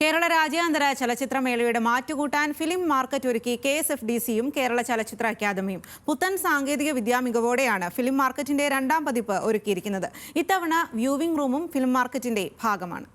കേരള രാജ്യാന്തര ചലച്ചിത്രമേളയുടെ മാറ്റുകൂട്ടാൻ film market ഒരുക്കി KSFDCയും കേരള ചലച്ചിത്ര അക്കാദമിയും പുത്തൻ സാങ്കേതിക വിദ്യാ മികവോടെയാണ് ഫിലിം മാർക്കറ്റിന്റെ രണ്ടാം പതിപ്പ് ഒരുക്കിയിരിക്കുന്നത്. ഇത്തവണ വ്യൂവിംഗ് റൂമും ഫിലിം മാർക്കറ്റിന്റെ ഭാഗമാണ്.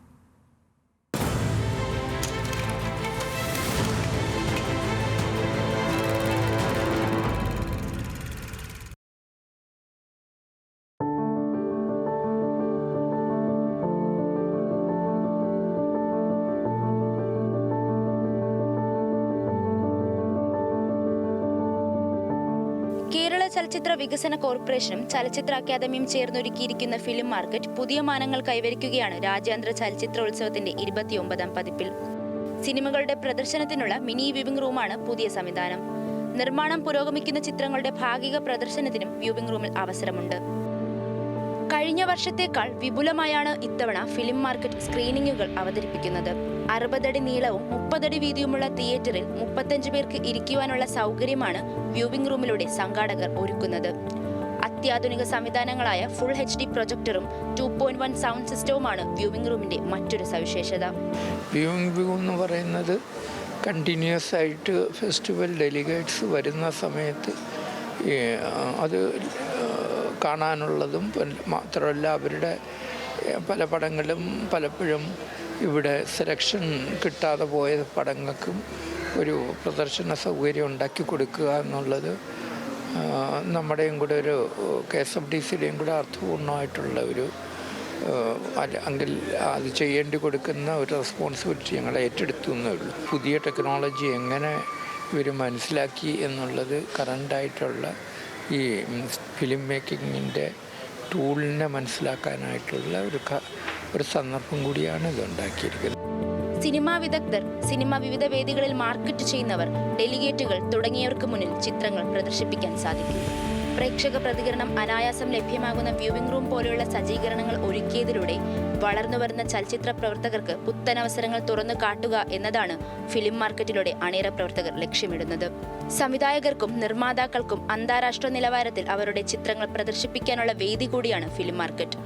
കേരള ചലച്ചിത്ര വികസന കോർപ്പറേഷനും ചലച്ചിത്ര അക്കാദമിയും ചേർന്നൊരുക്കിയിരിക്കുന്ന ഫിലിം മാർക്കറ്റ് പുതിയ മാനങ്ങൾ കൈവരിക്കുകയാണ് രാജ്യാന്തര ചലച്ചിത്രോത്സവത്തിന്റെ 29ാം പതിപ്പിൽ. സിനിമകളുടെ പ്രദർശനത്തിനുള്ള മിനി വ്യൂവിംഗ് റൂമാണ് പുതിയ സംവിധാനം. നിർമ്മാണം പുരോഗമിക്കുന്ന ചിത്രങ്ങളുടെ ഭാഗിക പ്രദർശനത്തിനും വ്യൂവിംഗ് റൂമിൽ അവസരമുണ്ട്. കഴിഞ്ഞ വർഷത്തേക്കാൾ വിപുലമായാണ് ഇത്തവണ ഫിലിം മാർക്കറ്റ് സ്ക്രീനിങ്ങുകൾ അവതരിപ്പിക്കുന്നത്. 60 അടി നീളവും 30 അടി വീതിയുമുള്ള തിയേറ്ററിൽ 35 പേർക്ക് ഇരിക്കുവാനുള്ള സൗകര്യമാണ് വ്യൂവിംഗ് റൂമിലൂടെ സംഘാടകർ ഒരുക്കുന്നത്. അത്യാധുനിക സംവിധാനങ്ങളായ ഫുൾ HD പ്രൊജക്ടറും 2.1 സൗണ്ട് സിസ്റ്റവുമാണ് വ്യൂവിംഗ് റൂമിന്റെ മറ്റൊരു സവിശേഷത. വ്യൂവിംഗ് റൂം എന്ന് പറയുന്നത് കണ്ടിന്യൂസ് ആയിട്ട് ഫെസ്റ്റിവൽ ഡെലിഗേറ്റ്സ് വരുന്ന സമയത്ത് അത് കാണാനുള്ളതും മാത്രമല്ല, അവരുടെ പല പടങ്ങളും പലപ്പോഴും ഇവിടെ സെലക്ഷൻ കിട്ടാതെ പോയ പടങ്ങൾക്കും ഒരു പ്രദർശന സൗകര്യം ഉണ്ടാക്കി കൊടുക്കുക എന്നുള്ളത് നമ്മുടെയും കൂടെ ഒരു KSFDCയുടെയും കൂടെ അർത്ഥപൂർണ്ണമായിട്ടുള്ള ഒരു അല്ലെങ്കിൽ അത് ചെയ്യേണ്ടി കൊടുക്കുന്ന ഒരു റെസ്പോൺസിബിലിറ്റി ഞങ്ങൾ ഏറ്റെടുത്തു എന്നേ ഉള്ളൂ. പുതിയ ടെക്നോളജി എങ്ങനെ ഇവർ മനസ്സിലാക്കി എന്നുള്ളത് കറണ്ടായിട്ടുള്ള ഈ ഫിലിം മേക്കിങ്ങിൻ്റെ ടൂളിനെ മനസ്സിലാക്കാനായിട്ടുള്ള ഒരു സന്ദർഭം കൂടിയാണ് ഇത് ഉണ്ടാക്കിയിരിക്കുന്നത്. സിനിമാ വിദഗ്ധർ, സിനിമ വിവിധ വേദികളിൽ മാർക്കറ്റ് ചെയ്യുന്നവർ, ഡെലിഗേറ്റുകൾ തുടങ്ങിയവർക്ക് മുന്നിൽ ചിത്രങ്ങൾ പ്രദർശിപ്പിക്കാൻ സാധിക്കും. പ്രേക്ഷക പ്രതികരണം അനായാസം ലഭ്യമാകുന്ന വ്യൂവിംഗ് റൂം പോലെയുള്ള സജ്ജീകരണങ്ങൾ ഒരുക്കിയതിലൂടെ വളർന്നുവരുന്ന ചലച്ചിത്ര പ്രവർത്തകർക്ക് പുത്തൻ അവസരങ്ങൾ തുറന്നു കാട്ടുക എന്നതാണ് ഫിലിം മാർക്കറ്റിലൂടെ അണിയറ പ്രവർത്തകർ ലക്ഷ്യമിടുന്നത്. സംവിധായകർക്കും നിർമ്മാതാക്കൾക്കും അന്താരാഷ്ട്ര നിലവാരത്തിൽ അവരുടെ ചിത്രങ്ങൾ പ്രദർശിപ്പിക്കാനുള്ള വേദി കൂടിയാണ് ഫിലിം മാർക്കറ്റ്.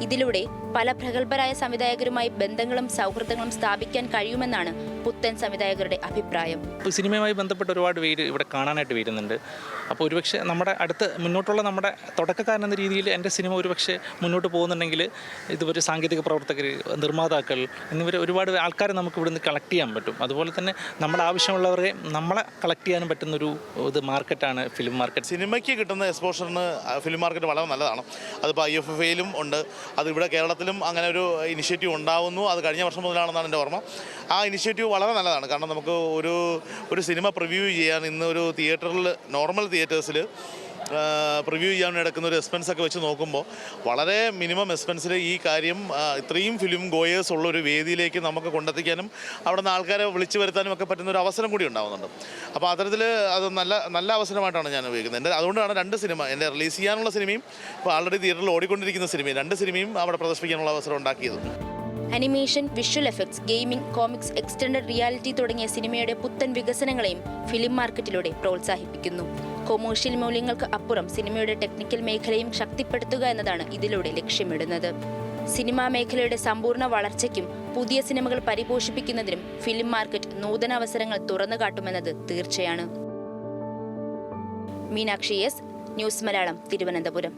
ഇതിലൂടെ പല പ്രഗത്ഭരായ സംവിധായകരുമായി ബന്ധങ്ങളും സൗഹൃദങ്ങളും സ്ഥാപിക്കാൻ കഴിയുമെന്നാണ് പുത്തൻ സംവിധായകരുടെ അഭിപ്രായം. സിനിമയുമായി ബന്ധപ്പെട്ട് ഒരുപാട് പേര് ഇവിടെ കാണാനായിട്ട് വരുന്നുണ്ട്. അപ്പോൾ ഒരുപക്ഷെ നമ്മുടെ മുന്നോട്ടുള്ള നമ്മുടെ തുടക്കക്കാരൻ എന്ന രീതിയിൽ എൻ്റെ സിനിമ ഒരുപക്ഷെ മുന്നോട്ട് പോകുന്നുണ്ടെങ്കിൽ ഇതുവരെ സാങ്കേതിക പ്രവർത്തകർ, നിർമ്മാതാക്കൾ എന്നിവർ ഒരുപാട് ആൾക്കാരെ നമുക്ക് ഇവിടുന്ന് കളക്ട് ചെയ്യാൻ പറ്റും. അതുപോലെ തന്നെ നമ്മുടെ ആവശ്യമുള്ളവരെ നമ്മളെ കളക്ട് ചെയ്യാനും പറ്റുന്നൊരു മാർക്കറ്റാണ് ഫിലിം മാർക്കറ്റ്. സിനിമയ്ക്ക് കിട്ടുന്ന എക്സ്പോഷറിന് ഫിലിം മാർക്കറ്റ് വളരെ നല്ലതാണ്. അതിപ്പോൾ IFFയിലും ഉണ്ട്, അത് ഇവിടെ കേരളത്തിലും അങ്ങനെ ഒരു ഇനിഷ്യേറ്റീവ് ഉണ്ടാവുന്നു. അത് കഴിഞ്ഞ വർഷം മുതലാണെന്നാണ് എൻ്റെ ഓർമ്മ. ആ ഇനിഷ്യേറ്റീവ് വളരെ നല്ലതാണ്. കാരണം നമുക്ക് ഒരു സിനിമ പ്രിവ്യൂ ചെയ്യാൻ ഇന്ന് ഒരു തിയേറ്ററിൽ, നോർമൽ തിയേറ്റേഴ്സിൽ പ്രിവ്യൂ ചെയ്യാൻ എടുക്കുന്ന ഒരു എക്സ്പെൻസൊക്കെ വെച്ച് നോക്കുമ്പോൾ വളരെ മിനിമം എക്സ്പെൻസിൽ ഈ കാര്യം ഇത്രയും ഫിലിം ഗോയേഴ്സ് ഉള്ള ഒരു വേദിയിലേക്ക് നമുക്ക് കൊണ്ടെത്തിക്കാനും അവിടെ നിന്ന് ആൾക്കാരെ വിളിച്ചു വരുത്താനും ഒക്കെ പറ്റുന്ന ഒരു അവസരം കൂടി ഉണ്ടാകുന്നുണ്ട്. അപ്പോൾ അത്തരത്തിൽ അത് നല്ല അവസരമായിട്ടാണ് ഞാൻ ഉപയോഗിക്കുന്നത്. അതുകൊണ്ടാണ് 2 സിനിമ, എൻ്റെ റിലീസ് ചെയ്യാനുള്ള സിനിമയും ഇപ്പോൾ ആൾറെഡി തിയേറ്ററിൽ ഓടിക്കൊണ്ടിരിക്കുന്ന സിനിമയും 2 സിനിമയും അവിടെ പ്രദർശിപ്പിക്കാനുള്ള അവസരം ഉണ്ടാക്കിയത്. Animation, visual effects, gaming, comics, extended reality തുടങ്ങിയ സിനിമയുടെ പുത്തൻ വികസനങ്ങളെയും ഫിലിം മാർക്കറ്റിലൂടെ പ്രോത്സാഹിപ്പിക്കുന്നു. കൊമേഴ്ഷ്യൽ മൂല്യങ്ങൾക്ക് അപ്പുറം സിനിമയുടെ ടെക്നിക്കൽ മേഖലയും ശക്തിപ്പെടുത്തുക എന്നതാണ് ഇതിലൂടെ ലക്ഷ്യമിടുന്നത്. സിനിമാ മേഖലയുടെ സമ്പൂർണ്ണ വളർച്ചയ്ക്കും പുതിയ സിനിമകൾ പരിപോഷിപ്പിക്കുന്നതിനും ഫിലിം മാർക്കറ്റ് നൂതന അവസരങ്ങൾ തുറന്നു കാട്ടുമെന്നത് തീർച്ചയാണ്. Meenakshi S, news Malayalam, Thiruvananthapuram.